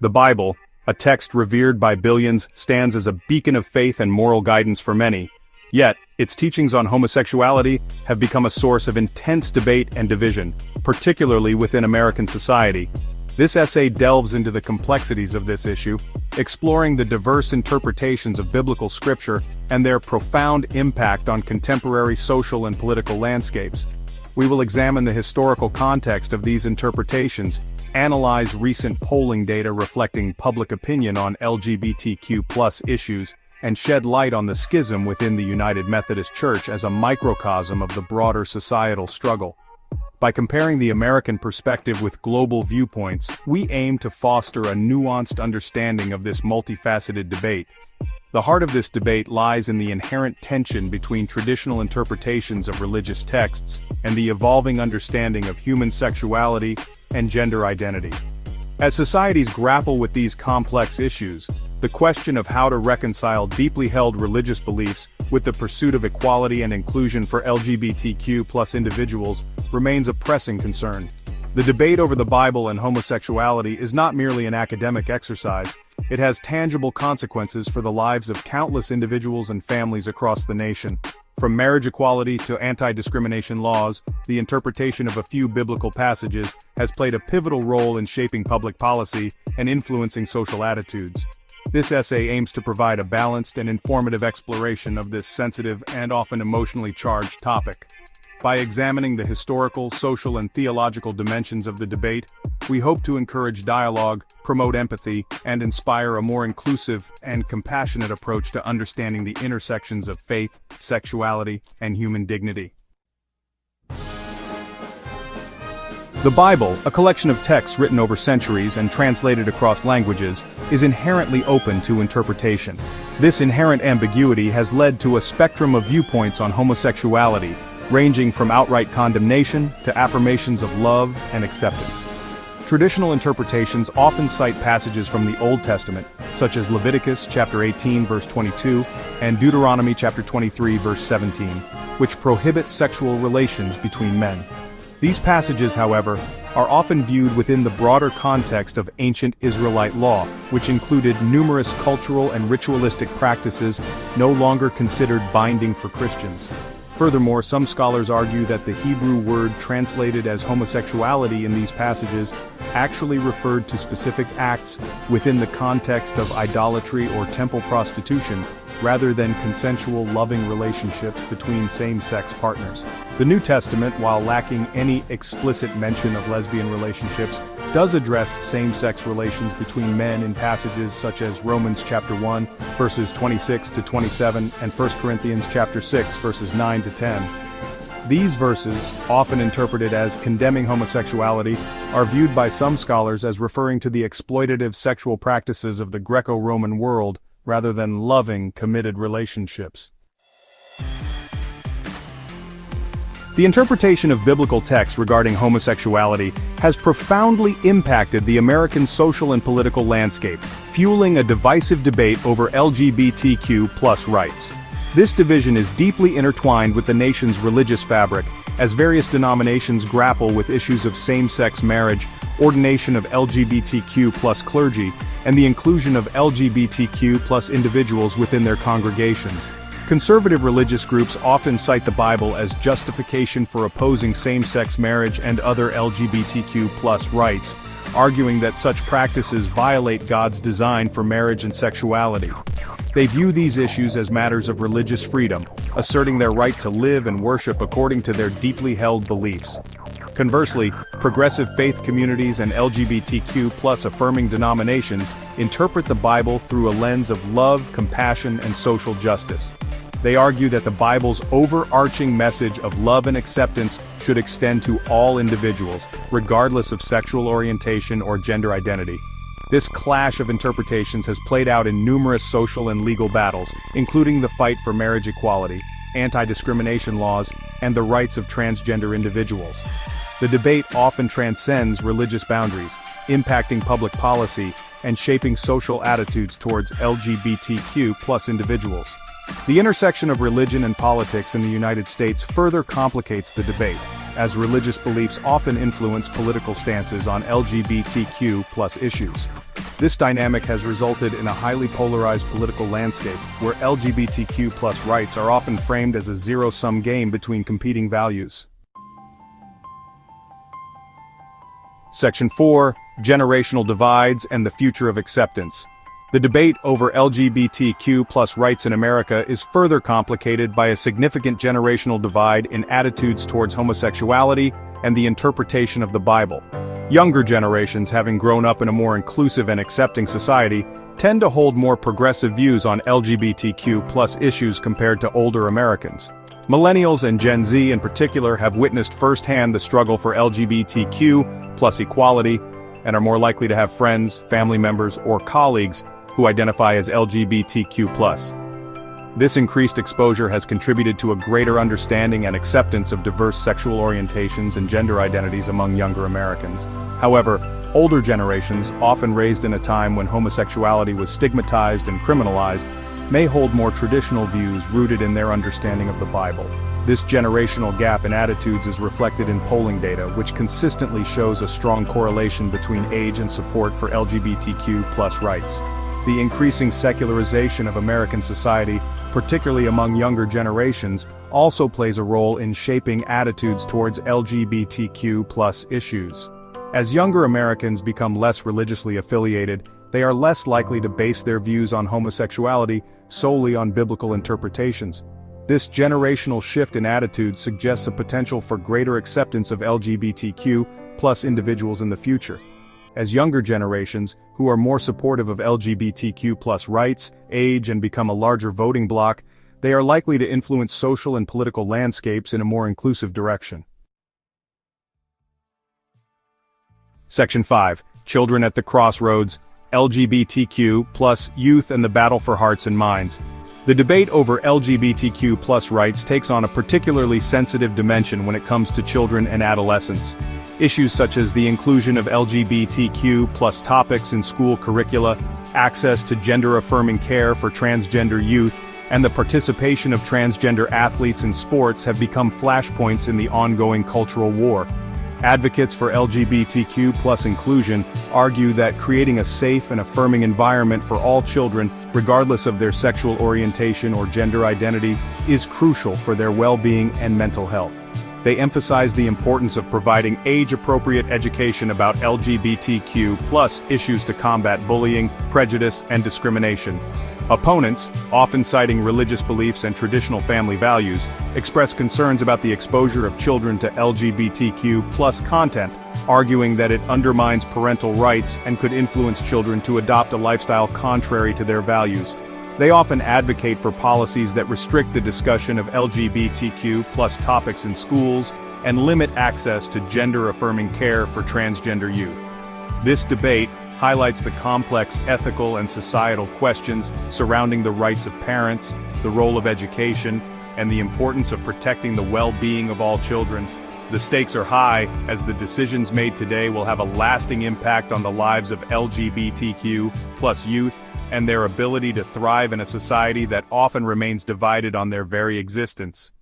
The Bible, a text revered by billions, stands as a beacon of faith and moral guidance for many. Yet, its teachings on homosexuality have become a source of intense debate and division, particularly within American society. This essay delves into the complexities of this issue, exploring the diverse interpretations of biblical scripture and their profound impact on contemporary social and political landscapes. We will examine the historical context of these interpretations, analyze recent polling data reflecting public opinion on LGBTQ+ issues, and shed light on the schism within the United Methodist Church as a microcosm of the broader societal struggle. By comparing the American perspective with global viewpoints, we aim to foster a nuanced understanding of this multifaceted debate. The heart of this debate lies in the inherent tension between traditional interpretations of religious texts and the evolving understanding of human sexuality and gender identity. As societies grapple with these complex issues, the question of how to reconcile deeply held religious beliefs with the pursuit of equality and inclusion for LGBTQ+ individuals remains a pressing concern. The debate over the Bible and homosexuality is not merely an academic exercise, it has tangible consequences for the lives of countless individuals and families across the nation. From marriage equality to anti-discrimination laws, the interpretation of a few biblical passages has played a pivotal role in shaping public policy and influencing social attitudes. This essay aims to provide a balanced and informative exploration of this sensitive and often emotionally charged topic. By examining the historical, social, and theological dimensions of the debate, we hope to encourage dialogue, promote empathy, and inspire a more inclusive and compassionate approach to understanding the intersections of faith, sexuality, and human dignity. The Bible, a collection of texts written over centuries and translated across languages, is inherently open to interpretation. This inherent ambiguity has led to a spectrum of viewpoints on homosexuality, ranging from outright condemnation to affirmations of love and acceptance. Traditional interpretations often cite passages from the Old Testament, such as Leviticus chapter 18 verse 22 and Deuteronomy chapter 23 verse 17, which prohibit sexual relations between men. These passages, however, are often viewed within the broader context of ancient Israelite law, which included numerous cultural and ritualistic practices no longer considered binding for Christians. Furthermore, some scholars argue that the Hebrew word translated as homosexuality in these passages actually referred to specific acts within the context of idolatry or temple prostitution, rather than consensual loving relationships between same-sex partners. The New Testament, while lacking any explicit mention of lesbian relationships, does address same-sex relations between men in passages such as Romans chapter 1, verses 26 to 27, and 1 Corinthians chapter 6, verses 9 to 10. These verses, often interpreted as condemning homosexuality, are viewed by some scholars as referring to the exploitative sexual practices of the Greco-Roman world, rather than loving, committed relationships. The interpretation of biblical texts regarding homosexuality has profoundly impacted the American social and political landscape, fueling a divisive debate over LGBTQ+ rights. This division is deeply intertwined with the nation's religious fabric, as various denominations grapple with issues of same-sex marriage, ordination of LGBTQ+ clergy, and the inclusion of LGBTQ+ individuals within their congregations. Conservative religious groups often cite the Bible as justification for opposing same-sex marriage and other LGBTQ+ rights, arguing that such practices violate God's design for marriage and sexuality. They view these issues as matters of religious freedom, asserting their right to live and worship according to their deeply held beliefs. Conversely, progressive faith communities and LGBTQ+ affirming denominations interpret the Bible through a lens of love, compassion, and social justice. They argue that the Bible's overarching message of love and acceptance should extend to all individuals, regardless of sexual orientation or gender identity. This clash of interpretations has played out in numerous social and legal battles, including the fight for marriage equality, anti-discrimination laws, and the rights of transgender individuals. The debate often transcends religious boundaries, impacting public policy and shaping social attitudes towards LGBTQ+ individuals. The intersection of religion and politics in the United States further complicates the debate, as religious beliefs often influence political stances on LGBTQ+ issues. This dynamic has resulted in a highly polarized political landscape, where LGBTQ+ rights are often framed as a zero-sum game between competing values. Section 4. Generational divides and the future of acceptance. The debate over LGBTQ+ rights in America is further complicated by a significant generational divide in attitudes towards homosexuality and the interpretation of the Bible. Younger generations, having grown up in a more inclusive and accepting society, tend to hold more progressive views on LGBTQ+ issues compared to older Americans. Millennials and Gen Z in particular have witnessed firsthand the struggle for LGBTQ+ equality and are more likely to have friends, family members, or colleagues who identify as LGBTQ+. This increased exposure has contributed to a greater understanding and acceptance of diverse sexual orientations and gender identities among younger Americans. However, older generations, often raised in a time when homosexuality was stigmatized and criminalized, may hold more traditional views rooted in their understanding of the Bible. This generational gap in attitudes is reflected in polling data, which consistently shows a strong correlation between age and support for LGBTQ+ rights. The increasing secularization of American society, particularly among younger generations, also plays a role in shaping attitudes towards LGBTQ+ issues. As younger Americans become less religiously affiliated, they are less likely to base their views on homosexuality solely on biblical interpretations. This generational shift in attitudes suggests a potential for greater acceptance of LGBTQ+ individuals in the future. As younger generations, who are more supportive of LGBTQ+ rights, age and become a larger voting bloc, they are likely to influence social and political landscapes in a more inclusive direction. Section 5. Children at the Crossroads, LGBTQ+ Youth and the Battle for Hearts and Minds. The debate over LGBTQ+ rights takes on a particularly sensitive dimension when it comes to children and adolescents. Issues such as the inclusion of LGBTQ+ topics in school curricula, access to gender-affirming care for transgender youth, and the participation of transgender athletes in sports have become flashpoints in the ongoing cultural war. Advocates for LGBTQ+ inclusion argue that creating a safe and affirming environment for all children, regardless of their sexual orientation or gender identity, is crucial for their well-being and mental health. They emphasize the importance of providing age-appropriate education about LGBTQ+ issues to combat bullying, prejudice, and discrimination. Opponents, often citing religious beliefs and traditional family values, express concerns about the exposure of children to LGBTQ+ content, arguing that it undermines parental rights and could influence children to adopt a lifestyle contrary to their values. They often advocate for policies that restrict the discussion of LGBTQ+ topics in schools and limit access to gender-affirming care for transgender youth. This debate highlights the complex ethical and societal questions surrounding the rights of parents, the role of education, and the importance of protecting the well-being of all children. The stakes are high, as the decisions made today will have a lasting impact on the lives of LGBTQ+ youth and their ability to thrive in a society that often remains divided on their very existence.